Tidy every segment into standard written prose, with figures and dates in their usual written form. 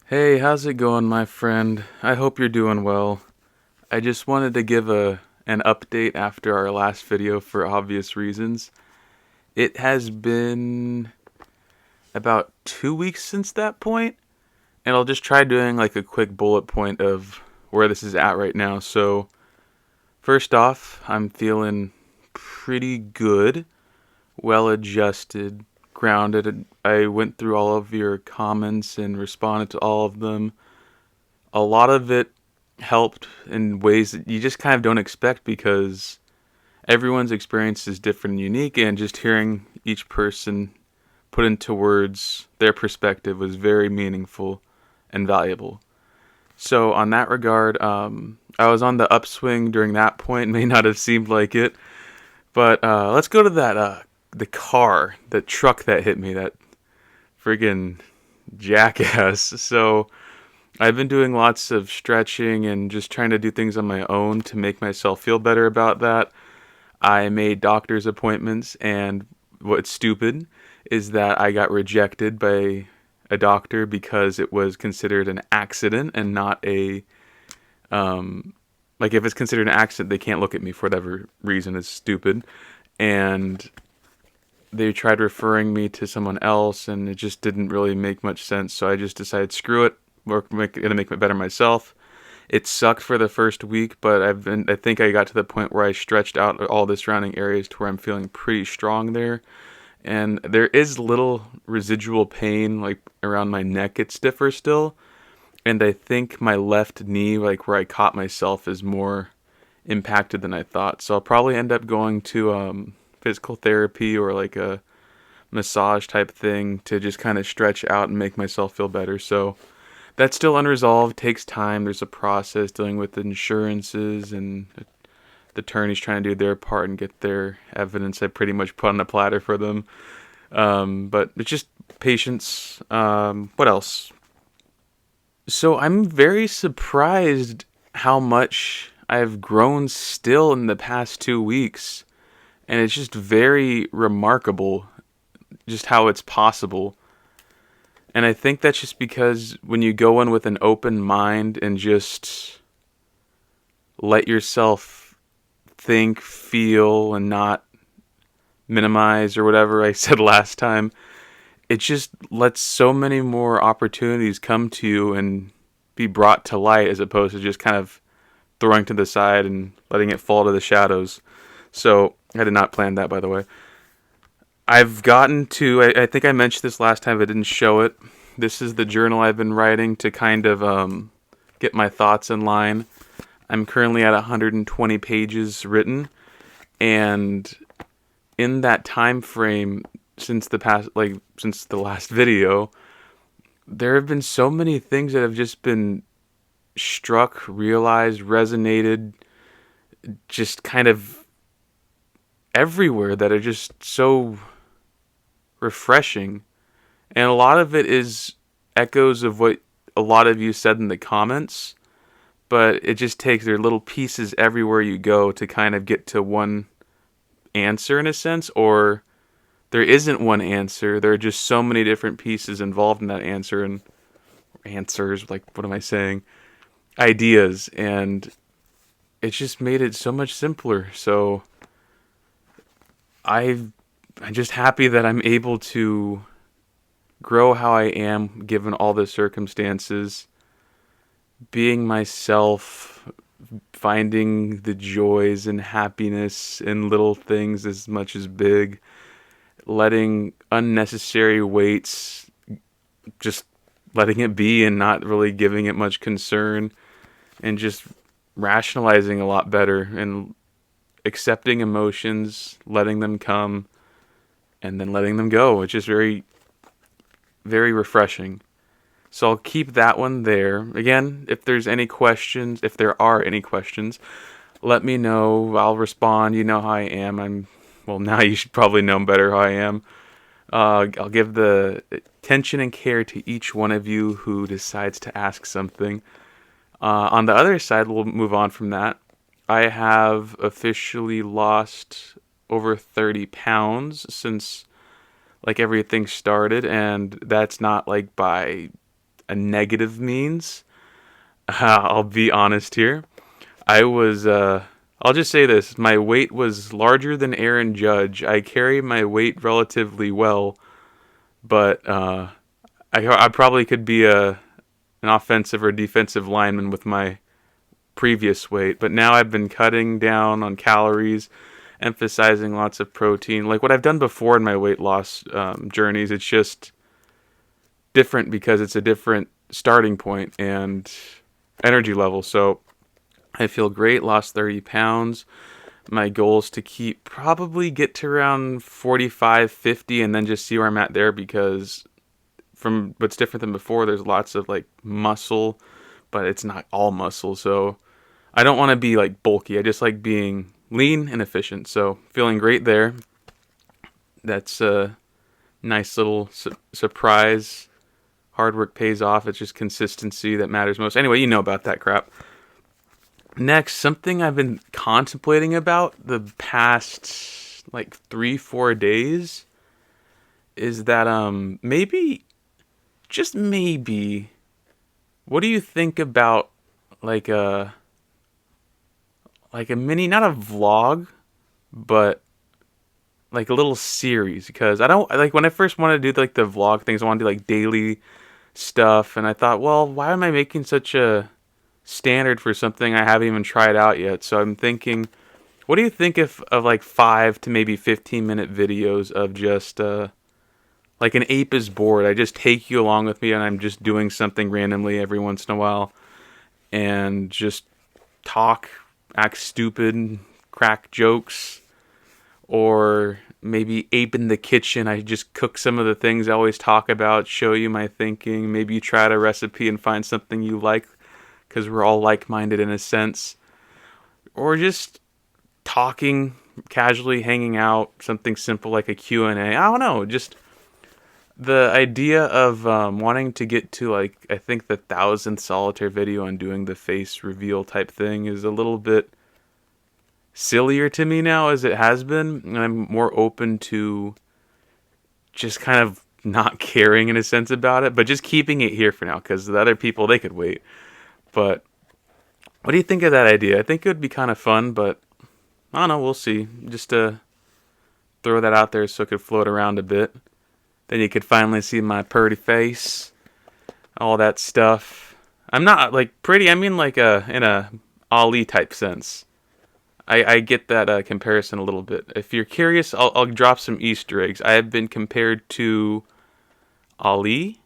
Hey, how's it going, my friend? I hope you're doing well. I just wanted to give an update after our last video for obvious reasons. It has been about 2 weeks since that point, and I'll just try doing like a quick bullet point of where this is at right now. So, first off, I'm feeling pretty good, well adjusted, grounded. I went through all of your comments and responded to all of them. A lot of it helped in ways that you just kind of don't expect because everyone's experience is different and unique, and just hearing each person put into words their perspective was very meaningful and valuable. So, on that regard, I was on the upswing during that point. May not have seemed like it, but let's go to that the truck that hit me, that friggin' jackass. So, I've been doing lots of stretching and just trying to do things on my own to make myself feel better about that. I made doctor's appointments, and what's stupid is that I got rejected by a doctor because it was considered an accident and not a like if it's considered an accident, they can't look at me for whatever reason. It's stupid, and they tried referring me to someone else, and it just didn't really make much sense. So I just decided, screw it, gonna make it better myself. It sucked for the first week, but I think I got to the point where I stretched out all the surrounding areas to where I'm feeling pretty strong there. And there is little residual pain like around my neck. It's stiffer still. And I think my left knee, like where I caught myself, is more impacted than I thought. So I'll probably end up going to physical therapy or like a massage type thing to just kind of stretch out and make myself feel better. So that's still unresolved, takes time. There's a process dealing with insurances and the attorneys trying to do their part and get their evidence I pretty much put on a platter for them. But it's just patience. What else? So I'm very surprised how much I've grown still in the past 2 weeks. And it's just very remarkable just how it's possible. And I think that's just because when you go in with an open mind and just let yourself think, feel, and not minimize or whatever I said last time, it just lets so many more opportunities come to you and be brought to light as opposed to just kind of throwing to the side and letting it fall to the shadows. So I did not plan that, by the way. I've gotten to, I think I mentioned this last time, but I didn't show it. This is the journal I've been writing to kind of get my thoughts in line. I'm currently at 120 pages written, and in that time frame since since the last video, there have been so many things that have just been struck, realized, resonated, just kind of everywhere that are just so refreshing. And a lot of it is echoes of what a lot of you said in the comments, but it just takes their little pieces everywhere you go to kind of get to one answer in a sense, or there isn't one answer. There are just so many different pieces involved in that answer and answers, like what am I saying? Ideas, and it's just made it so much simpler. So I'm just happy that I'm able to grow how I am given all the circumstances, being myself, finding the joys and happiness in little things as much as big, letting unnecessary weights, just letting it be and not really giving it much concern, and just rationalizing a lot better and accepting emotions, letting them come, and then letting them go. It's just very, very refreshing. So I'll keep that one there. Again, if there's any questions, if there are any questions, let me know. I'll respond. You know how I am. Well, now you should probably know better how I am. I'll give the attention and care to each one of you who decides to ask something. On the other side, we'll move on from that. I have officially lost over 30 pounds since like everything started, and that's not like by a negative means. I'll be honest here. I'll just say this. My weight was larger than Aaron Judge. I carry my weight relatively well, but I probably could be an offensive or defensive lineman with my previous weight. But now I've been cutting down on calories, emphasizing lots of protein. Like what I've done before in my weight loss journeys, it's just different because it's a different starting point and energy level. So I feel great, lost 30 pounds. My goal is to probably get to around 45, 50, and then just see where I'm at there, because from what's different than before, there's lots of like muscle, but it's not all muscle. So I don't want to be like bulky. I just like being lean and efficient. So feeling great there. That's a nice little surprise. Hard work pays off. It's just consistency that matters most. Anyway, you know about that crap. Next, something I've been contemplating about the past like 3-4 days is that maybe, just maybe, what do you think about like a mini, not a vlog, but like a little series? Because I don't like, when I first wanted to do like the vlog things, I wanted to do like daily stuff, and I thought, well, why am I making such a standard for something I haven't even tried out yet? So I'm thinking, what do you think of like 5 to maybe 15-minute videos of just like an ape is bored? I just take you along with me, and I'm just doing something randomly every once in a while, and just talk, act stupid, crack jokes, or maybe ape in the kitchen. I just cook some of the things I always talk about, show you my thinking. Maybe you try a recipe and find something you like, because we're all like-minded in a sense. Or just talking, casually hanging out, something simple like a Q&A. I don't know, just the idea of wanting to get to like, I think the 1,000th solitaire video on doing the face reveal type thing is a little bit sillier to me now as it has been, and I'm more open to just kind of not caring in a sense about it, but just keeping it here for now, because the other people, they could wait. But what do you think of that idea? I think it would be kind of fun, but I don't know, we'll see. Just to throw that out there so it could float around a bit. Then you could finally see my pretty face, all that stuff. I'm not like pretty, I mean like in a Ali type sense. I get that comparison a little bit. If you're curious, I'll drop some Easter eggs. I have been compared to Ali,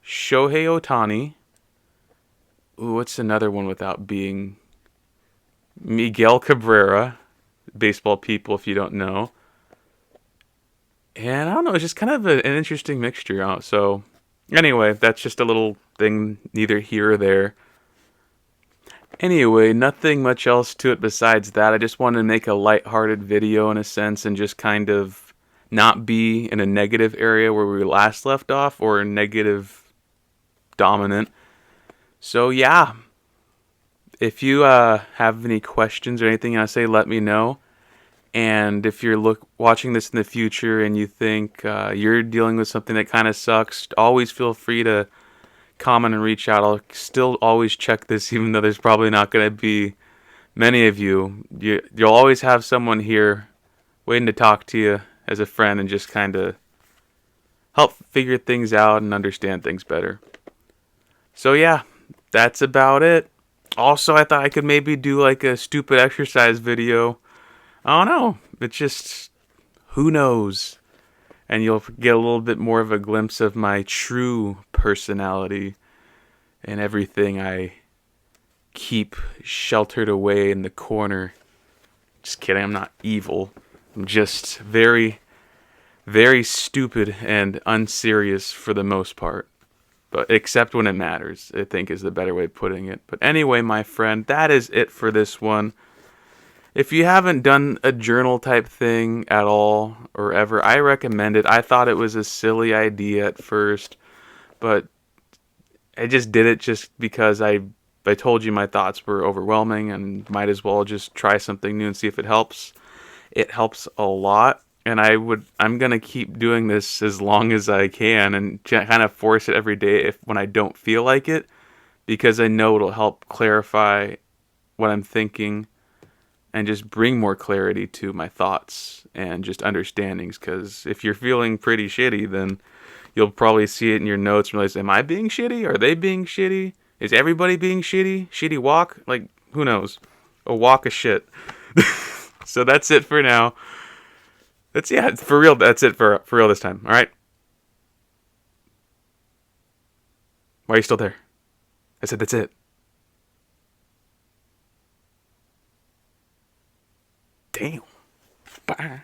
Shohei Ohtani. Ooh, what's another one without being Miguel Cabrera? Baseball people, if you don't know. And I don't know, it's just kind of an interesting mixture. So anyway, that's just a little thing, neither here or there. Anyway, nothing much else to it besides that. I just wanted to make a lighthearted video in a sense, and just kind of not be in a negative area where we last left off, or negative dominant. So yeah, if you have any questions or anything I say, let me know. And if you're watching this in the future and you think you're dealing with something that kind of sucks, always feel free to comment and reach out. I'll still always check this, even though there's probably not going to be many of you. You'll always have someone here waiting to talk to you as a friend and just kind of help figure things out and understand things better. So yeah, that's about it. Also, I thought I could maybe do like a stupid exercise video. I don't know. It's just, who knows? And you'll get a little bit more of a glimpse of my true personality and everything I keep sheltered away in the corner. Just kidding, I'm not evil. I'm just very, very stupid and unserious for the most part. But except when it matters, I think is the better way of putting it. But anyway, my friend, that is it for this one. If you haven't done a journal type thing at all or ever, I recommend it. I thought it was a silly idea at first, but I just did it just because I told you my thoughts were overwhelming and might as well just try something new and see if it helps. It helps a lot. and I'm gonna keep doing this as long as I can, and kind of force it every day if when I don't feel like it, because I know it'll help clarify what I'm thinking and just bring more clarity to my thoughts and just understandings. Because if you're feeling pretty shitty, then you'll probably see it in your notes and realize, am I being shitty? Are they being shitty? Is everybody being shitty? Shitty walk? Like, who knows? A walk of shit. So that's it for now. For real. That's it for real this time. All right. Why are you still there? I said that's it. Damn. Bye.